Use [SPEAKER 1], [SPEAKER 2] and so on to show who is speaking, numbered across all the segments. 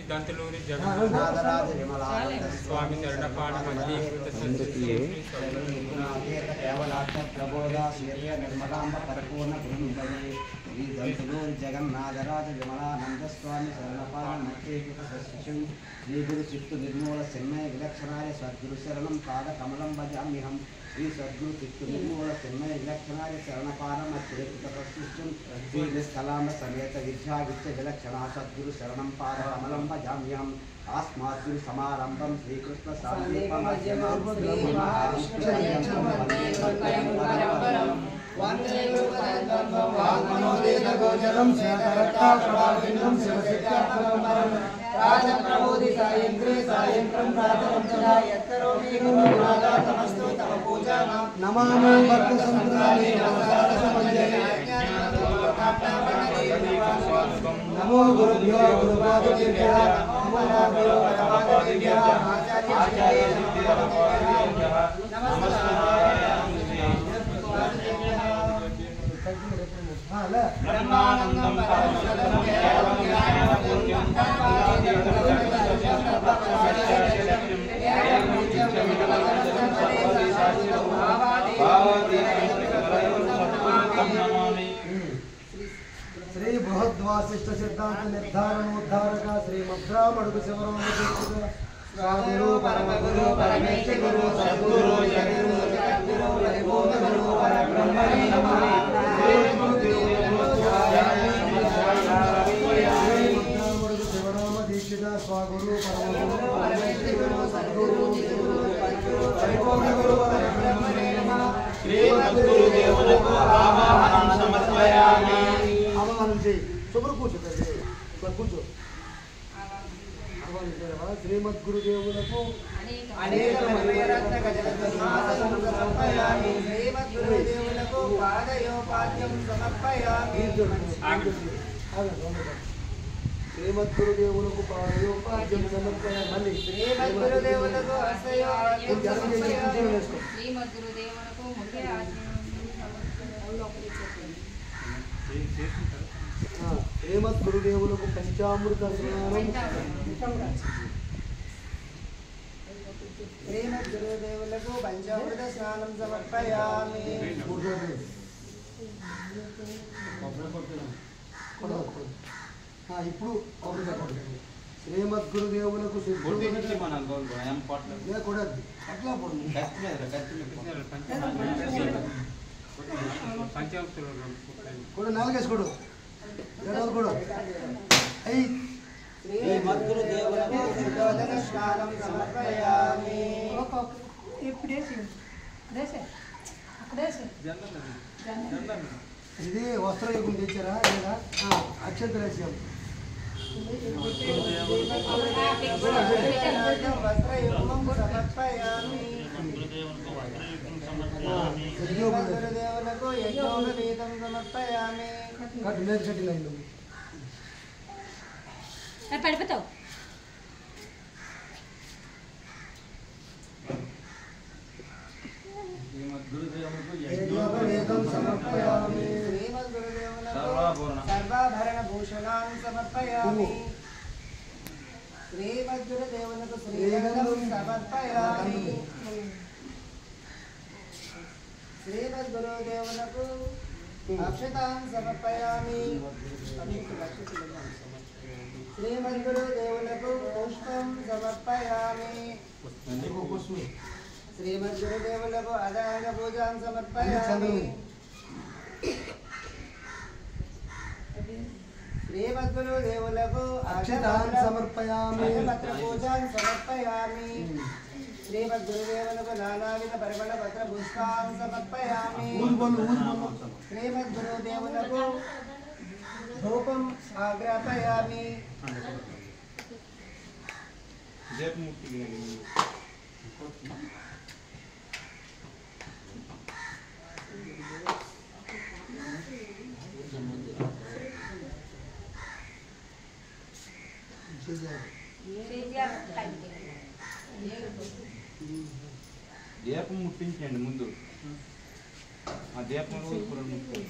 [SPEAKER 1] దంతలూరి జగన్నాథరాజ విమలానంద స్వామి శరణపాణ మండీకృత కేవలార్థ ప్రబోధ సూర్య నిర్మలాంబ పరిపూర్ణ గురుంబయే శ్రీ దంతలూరి జగన్నాథరాజ విమలానంద స్వామి శరణపాణ మండీకృత సశిశుం శ్రీ గురు చిత్తు నిర్మూల చిన్మయ విలక్షణాయ సద్గురు శరణం పాద కమలం భజామ్యహం శ్రీ సద్గురు చిత్తు నిర్మూల చిన్మయ విలక్షణాయ శరణపానం అత్యధిక ప్రశిష్టం శ్రీ నిష్కలాంబ సమేత విద్యా విద్య విలక్షణ సద్గురు శరణం పాద కమలం భజామ్యహం ఆస్మాద్గురు సమారంభం శ్రీకృష్ణ
[SPEAKER 2] నమామి భక్త సంప్రదాయ నమో గురుభ్యో గురుపాదేభ్యః నమో నాభ్యో పరమాదేభ్యః ఆచార్యేభ్యః బ్రహ్మానందం పరమశుద్ధం కేవలం జ్ఞానపూర్ణం శ్రీ బృహద్వాసిష్ట సిద్ధాంత నిర్ధారణోద్ధారక శ్రీ మద్రామడుగు శివరామ స్వామిరు పరమ గురు పరమేశ గురు సద్గురు జగద్గురు జగద్గురు పరిపూర్ణ గురు పరబ్రహ్మణే నమః మద్రామడుగు శివరామ దీక్షిత స్వాగురు పరమ గురు పరమేశ గురు సద్గురు జగద్గురు పరిపూర్ణ గురు పరబ్రహ్మణే నమః శ్రీ సద్గురు దేవులకు ఆవాహనం సమర్పయామి. ఆవాహనం చేయి. శుభ్ర కూర్చో కూర్చో. శ్రీమద్గురుదేవులకు అనేక మణిరత్న గజరత్నాసనం సమర్పయామి. శ్రీమద్గురుదేవులకు పాదయోపాద్యం సమర్పయామి. శ్రీమద్గురుదేవులకు పాదయోపాద్యం సమర్పయామి. మళ్ళీ శ్రీమద్గురుదేవులకు హస్తయోపాద్యం సమర్పయామి.
[SPEAKER 3] శ్రీమద్గురుదేవులకు ముఖ్య
[SPEAKER 2] శ్రీమద్గురుదేవులకు పంచామృత స్నానం. శ్రీమద్గురుదేవులకు పంచామృత స్నానం సమర్పయామి. ఇప్పుడు శ్రీమద్గురుదేవులకు కూడా నాలుగేసుకోడు కూడా శ్రీమద్గురుదేవులకు శుద్ధోదక స్నానం సమర్పయామి. ఇది వస్త్రయుగం తెచ్చారా లేదా అక్షంతరేశ్యం వస్త్రయుగం సమర్పయామి. గురుదేవులకు యజ్ఞోపవీతం సమర్పయామి. కట్టు మీద కట్టిన
[SPEAKER 3] పడిపోతావు.
[SPEAKER 2] సమర్పయామి.
[SPEAKER 4] సర్వాభరణ భూషణాన్ని సమర్పయామి. శ్రీమద్గురుదేవులకు శ్రీగంధం సమర్పయామి. శ్రీమద్గురుదేవులకు అక్షతాన్ సమర్పయామి. శ్రీమద్గురుదేవులకు పుష్పం సమర్పయామి. శ్రీమద్గురుదేవులకు అదాంగ పూజాన్ సమర్పయామి. శ్రీమద్గురుదేవులకు
[SPEAKER 2] అక్షతాన్ సమర్పయామి.
[SPEAKER 4] పత్ర పూజాన్ సమర్పయామి. శ్రీమద్గురుదేవులకు నానావిధ పరిమళ పత్ర పుష్పాన్ సమర్పయామి. శ్రీమద్గురుదేవులకు ధూపం ఆగ్రాపయామి.
[SPEAKER 1] దీపం ముట్టించండి ముందు. ఆ దీపంలో ముట్టించండి.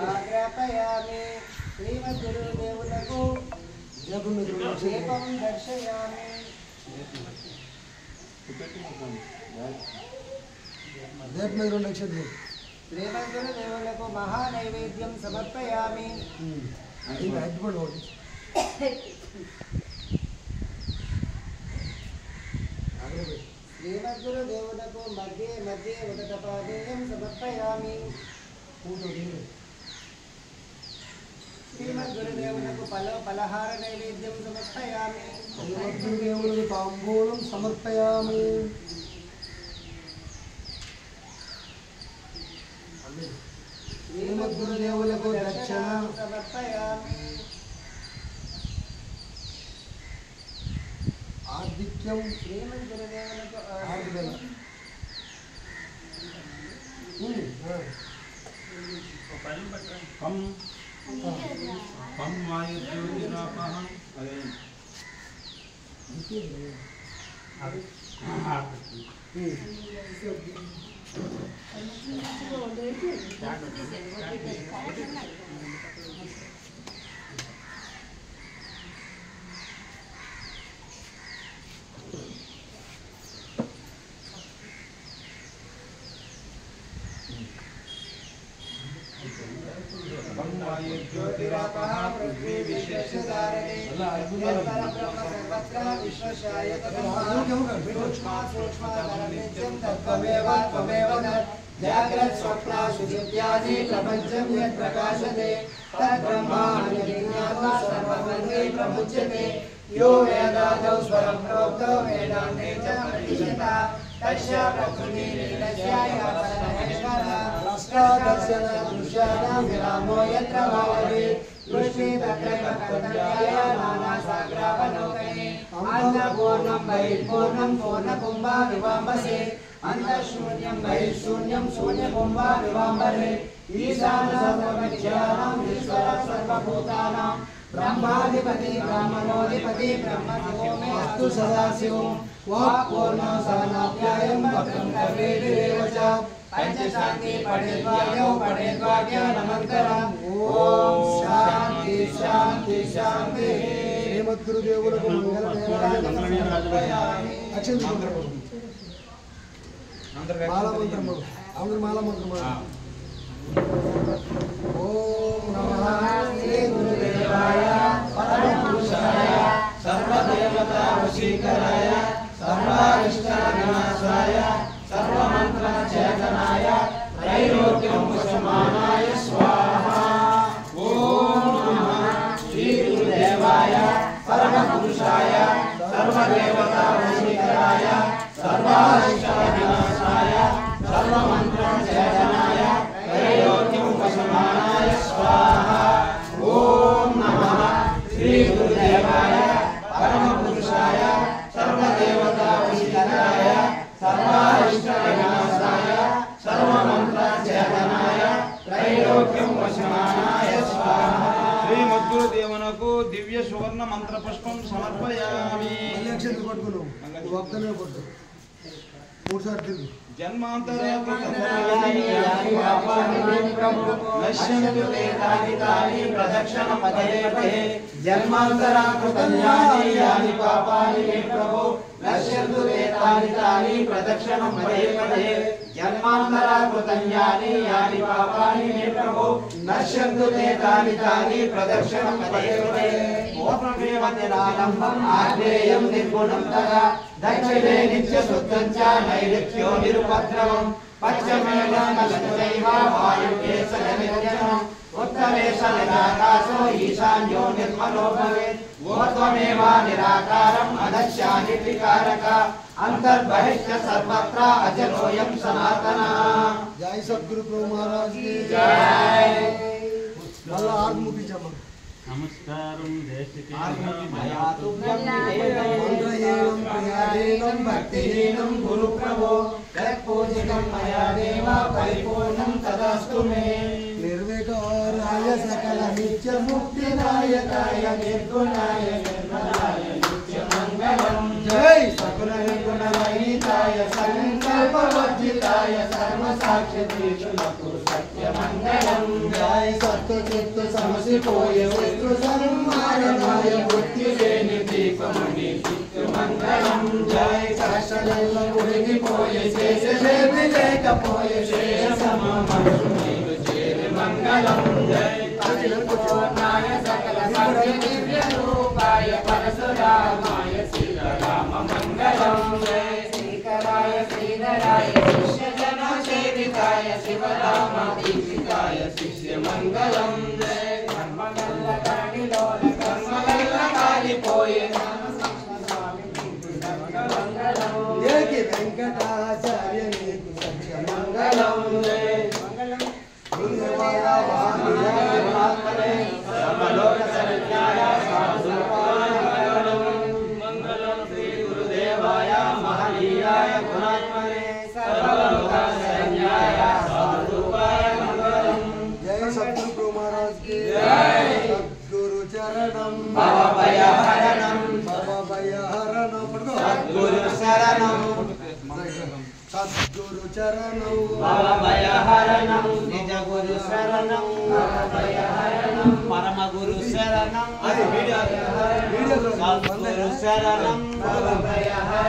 [SPEAKER 4] आग्रापयामि श्रीमद्गुरुदेवुలకు దీపం దర్శయామి శ్రీమద్గురుదేవులకు మహానైవేద్యం సమర్పయామి శ్రీమద్గురుదేవులకు మధ్య మధ్య ఉదకపాదేయం సమర్పయామి శ్రీమద్గురుదేవులకు పలహార నైవేద్యం సమర్పయామి
[SPEAKER 2] శ్రీమద్గురుదేవులకు తాంబూలం సమర్పయామి శ్రీమద్గురుదేవులకు దక్షిణ
[SPEAKER 4] సమర్పయామి
[SPEAKER 2] ఆదిత్యం
[SPEAKER 4] శ్రీమద్గురుదేవులకు
[SPEAKER 2] ఆదిబెల
[SPEAKER 4] ज्योतिरापः पृथ्वी विश्वेशधारणे यत्परब्रह्म सर्वत्र विश्वशायतसूक्ष्मासूक्ष्मधरनित्यं तत्त्वमेव त्वमेव जाग्रत्स्वप्नासुषुप्त्यादि प्रपञ्चं यत् प्रकाशते तद्ब्रह्माण्यज्ञात्वा सर्वमन्त्रे प्रमुच्यते यो वेदादौ स्वरं प्रोक्तो वेदान्ते च प्रतिशता तस्य प्रकृतिर्लीलस्य दृश्यानां विरामो यत्र भावते दृष्टि तत्रैव कर्तव्याय नानासागरावलोकने अन्नपूर्णं बहिर्पूर्णं पूर्णकुम्भाविवाम्बसे अन्तःशून्यं बहिर्शून्यं शून्यकुम्भाविवाम्बरे ईशानः सर्वविद्यानां ईश्वरः सर्वभूतानां ब्रह्माधिपति ब्रह्मणोऽधिपति ब्रह्मदेवो मे अस्तु सदाशिवं वाक्पूर्णं सहनाध्यायं भद्रं कर्णेभिरेव च पंचशान्ति पठेद्वाक्यानमन्तरम् ॐ शान्ति शान्ति शान्ति
[SPEAKER 2] శ్రీమద్గురుదేవులకు మాలమంత్రము అందరు మాలమంత్రము ఓం నమః
[SPEAKER 4] శ్రీ గురుదేవాయ పరమపురుషాయ సర్వదేవతా వశీకరాయ సర్వారిష్ట వినాశాయ सर्वमंत्र चेतनाय त्रैलोक्यं वशमानाय स्वाहा ओम नमः श्री गुरुदेवाय परमपुरुषाय सर्वदेवता वशीकराय सर्वारिष्ट विनाशाय सर्वमंत्र चेतनाय त्रैलोक्यं वशमानाय स्वाहा ओम नमः श्री गुरुदेवाय परमपुरुषाय सर्वदेवता वशीकराय सर्वारिष्टविनाशाय सर्वमंत्र चेतनाय त्रैलोक्यं वशमानाय स्वाहा
[SPEAKER 1] శ్రీమద్గురుదేవునకు దివ్య సువర్ణ మంత్ర పుష్పం సమర్పయామి.
[SPEAKER 2] అక్షంతలు పట్టుకున్నావు ఒక్కనే పట్టు మూడు సార్లు తిరుగు
[SPEAKER 1] జన్మాంతరే
[SPEAKER 4] నశ్యంతు తే తాని తాని ప్రదక్షిణ పదే పదే జన్మాంతరాకృతాని యాని పాపాని మే ప్రభో నశ్యంతు తే తాని తాని ప్రదక్షిణ పదే పదే జన్మాంతరాకృతాని యాని పాపాని మే ప్రభో నశ్యంతు తే తాని తాని ప్రదక్షిణ పదే పదే ఓపమేవ నిరాలంబం ఆగ్నేయం నిర్గుణం తదా దక్షిణే నిత్య శుద్ధం చ నైరుత్యో నిరుపద్రవం పశ్చిమే గంగలైవ వాయువ్యే సజనిర్జనం ఉత్తరే సనిరాకాశో ఈశాన్యో నిర్మలో భవేత్ ఊర్ధ్వమేవ నిరాకారం అదశ్యాని త్రికారక అంతర్బహిశ్చ సర్వత్ర అజలోయం సనాతనః.
[SPEAKER 2] జై సద్గురు ప్రభు మహారాజ్ కి
[SPEAKER 4] జై.
[SPEAKER 2] మళ్ళా ఆర్ముఖించమ్మ
[SPEAKER 5] నమస్కారం దేశికే
[SPEAKER 4] మంత్రహీనం ప్రియాదీనం భక్తిహీనం గురు ప్రభో యత్పూజితం మయా దేవ పరిపూర్ణం తదాస్తు మే.
[SPEAKER 2] నిర్వికారాయ సకల నిత్య ముక్తి
[SPEAKER 4] ముక్తిదాయకాయ నిర్గుణాయ నిర్మలాయ నిత్యమంగళాయ మంగళం జై సకుల నిర్గుణరహితాయ సంకల్పవర్జితాయ సర్వసాక్షితీషులకు సత్యమంగళం జై సత్వచిత్తు సమసిపోయే శత్రు సంహారణాయ మృత్యులేని దీపమణి మంగళం జై కష్టలల్ల ఉడిగిపోయే శేషేమి లేకపోయే శేషమమరుని చేరి మంగళం జై పూర్ణాయ సకల సర్వ దివ్య రూపాయ పరశురామాయ శ్రీరామ మంగళం జై శ్రీకరాయ శ్రీధరాయ శిష్యజన సేవితాయ శివరామ దీక్షితాయ శిష్య మంగళం జై కర్మగల్ల కరణిలోన కర్మగల్ల కాలిపోయే జయ వెంకటాచార్య నీకు సత్య మంగళం జయ మంగళం సర్వలోక శరణ్యాయ మంగళం శ్రీ గురుదేవాయ మహనీయాయ గుణాత్మనే సర్వలోక శరణ్యాయ సాధురూపాయ మంగళం జయ సద్గురు మహారాజ్ की जय सद्गुरु चरणम भवभयहरणम सद्गुरु शरणम सद्गुरु चरणम भवभयहरणम निज गुरु शरणम भवभयहरणम परम गुरु शरणम सद्गुरु शरणम भवभयहरणम